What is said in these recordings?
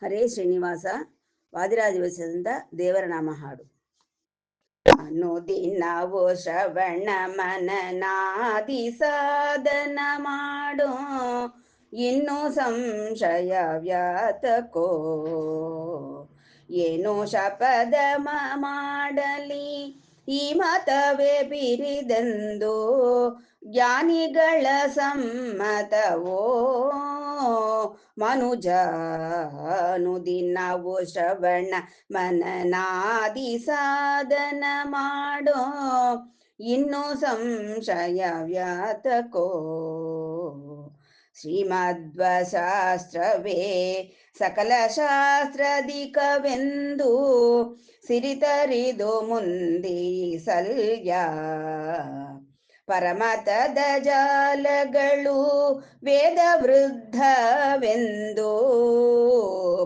ಹರೇ ಶ್ರೀನಿವಾಸ ವಾದಿರಾಜ ದಿವಸದಿಂದ ದೇವರ ನಾಮ ಹಾಡು. ಅನುದಿನವೋ ಶ್ರವಣ ಮನನಾದಿ ಸಾಧನ ಮಾಡೋ, ಇನ್ನು ಸಂಶಯ ವ್ಯಾತಕೋ. ಏನೋ ಶಪದ ಮಾಡಲಿ ಈ ಮತವೇ ಬಿರಿದೆಂದು, ಜ್ಞಾನಿಗಳ ಸಮ್ಮತವೋ ಮನುಜ. ಅನುದಿನವೋ ಶ್ರವಣ ಮನನಾದಿ ಸಾಧನ ಮಾಡೋ, ಇನ್ನು ಸಂಶಯ ವ್ಯಾತಕೋ. ಶ್ರೀಮಧ್ವಶಾಸ್ತ್ರವೇ ಸಕಲ ಶಾಸ್ತ್ರದಿಕವೆಂದು, ಸಿರಿತರಿದು ಮುಂದಿಸಲ್ಯ. ಪರಮತದ ಜಾಲಗಳು ವೇದ ವೃದ್ಧವೆಂದು,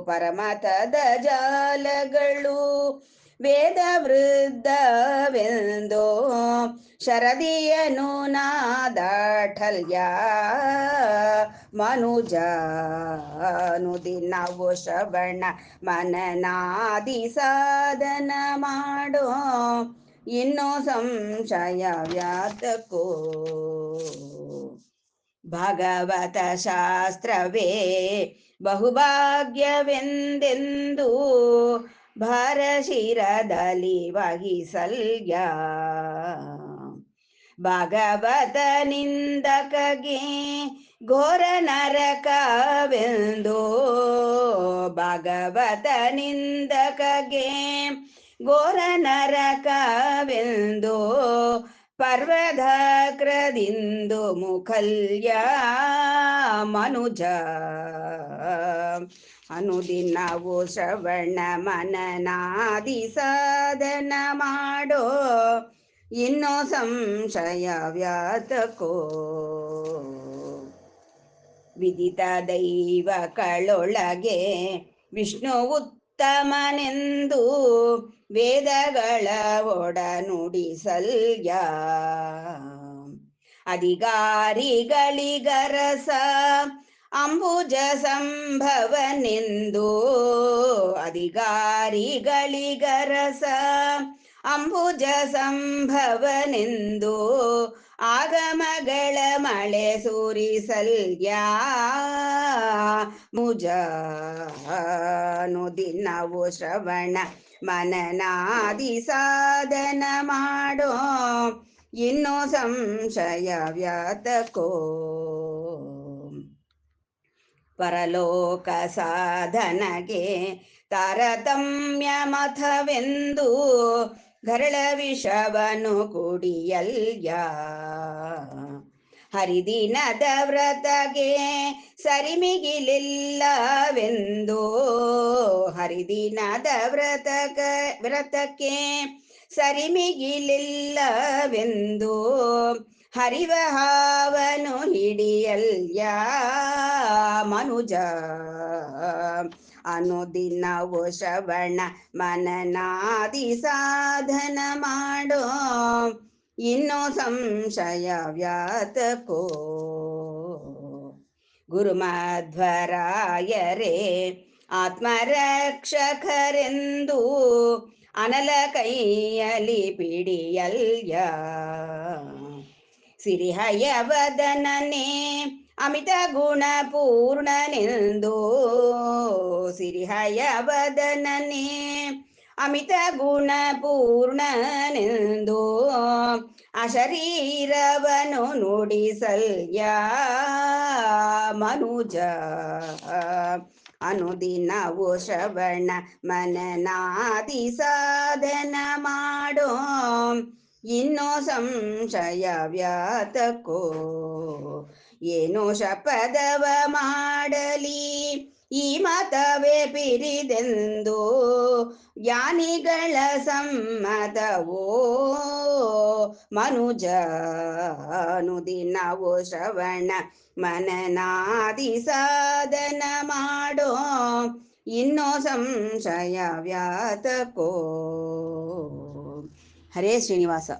ಪರಮತದ ಜಾಲಗಳು ವೇದ ವೃದ್ಧವೆಂದು, ಶರದಿಯನು ನಾದಾಠಲ್ಯ ಮನುಜ. ಅನುದಿನವೋ ಶ್ರವಣ ಮನನಾದಿ ಸಾಧನ ಮಾಡೋ, ಇನ್ನೋ ಸಂಶಯ ವ್ಯಾತಕೋ. ಭಾಗವತ ಶಾಸ್ತ್ರವೇ ಬಹುಭಾಗ್ಯವೆಂದೆಂದು, ಭಾರಶಿರದಲ್ಲಿ ವಹಿಸಲ್ಯ. ಭಾಗವತ ನಿಂದಕಗೆ ಘೋರ ನರಕವೆಂದು, ಭಾಗವತ ನಿಂದಕಗೆ ಘೋರ ನರಕವೆಂದು, ಪರ್ವಧಾಕ್ರದಿಂದು ಮುಖಲ್ಯ ಮನುಜ. ಅನುದಿನವೋ ಶ್ರವಣ ಮನನಾದಿ ಸಾಧನ ಮಾಡೋ, ಇನ್ನೋ ಸಂಶಯ ವ್ಯಾತಕೋ. ವಿದಿತ ದೈವಗಳೊಳಗೆ ವಿಷ್ಣು ಉತ್ತಮನೆಂದು, ವೇದಗಳ ಒಡನುಡಿಸಲ್ಯ. ಅಧಿಕಾರಿಗಳಿಗರಸ ಅಂಬುಜ ಸಂಭವನೆಂದು, ಅಧಿಕಾರಿಗಳಿಗರಸ ಅಂಬುಜ ಸಂಭವನೆಂದು, ಆಗಮಗಳ ಮಳೆ ಸುರಿಸಲ್ಯ ಮುಜ. ಅನುದಿನವೋ ಶ್ರವಣ ಮನನಾದಿ ಸಾಧನ ಮಾಡೋ, ಇನ್ನೋ ಸಂಶಯ ವ್ಯಾತಕೋ. ಪರಲೋಕ ಸಾಧನಗೆ ತಾರತಮ್ಯ ಮಥವೆಂದು, ಗರಳ ವಿಷವನ್ನು ಕುಡಿಯಲ್ಯ. ಹರಿದಿನದ ವ್ರತಗೆ ಸರಿಮಿಗಿಲಿಲ್ಲವೆಂದು, ಹರಿದಿನದ ವ್ರತಕ್ಕೆ ಸರಿಮಿಗಿಲಿಲ್ಲವೆಂದು, ಹರಿವ ಹಾವನು ಹಿಡಿಯಲ್ಯ ಮನುಜ. ಅನುದಿನವೋ ಶ್ರವಣ ಮನನಾದಿ ಸಾಧನ ಮಾಡೋ, ಇನ್ನೋ ಸಂಶಯ ವ್ಯಾತಕೋ. ಗುರುಮಧ್ವರಾಯರೇ ಆತ್ಮರಕ್ಷಕರೆಂದು, ಅನಲ ಕೈಯಲಿ ಪಿಡಿಯಲ್ಯ. ಸಿರಿಹಯವದನನೇ ಅಮಿತ ಗುಣ ಪೂರ್ಣನೆಂದು, ಸಿರಿಹಯವದನನೇ ಅಮಿತ ಗುಣ ಪೂರ್ಣನೆಂದು, ಅಶರೀರವನು ನುಡಿಸಲ್ಯ ಮನುಜ. ಅನುದಿನವೋ ಶ್ರವಣ ಮನನಾದಿ ಸಾಧನ ಮಾಡೋ, ಇನ್ನೋ ಸಂಶಯ ವ್ಯಾತಕೋ. ಏನೋ ಶಪದವ ಮಾಡಲಿ ಈ ಮತವೇ ಬಿರಿದೆಂದು, ಜ್ಞಾನಿಗಳ ಸಮ್ಮತವೋ ಮನುಜ. ಅನುದಿನವೋ ಶ್ರವಣ ಮನನಾದಿ ಸಾಧನ ಮಾಡೋ, ಇನ್ನೋ ಸಂಶಯ ವ್ಯಾತಕೋ. ಹರೇ ಶ್ರೀನಿವಾಸ.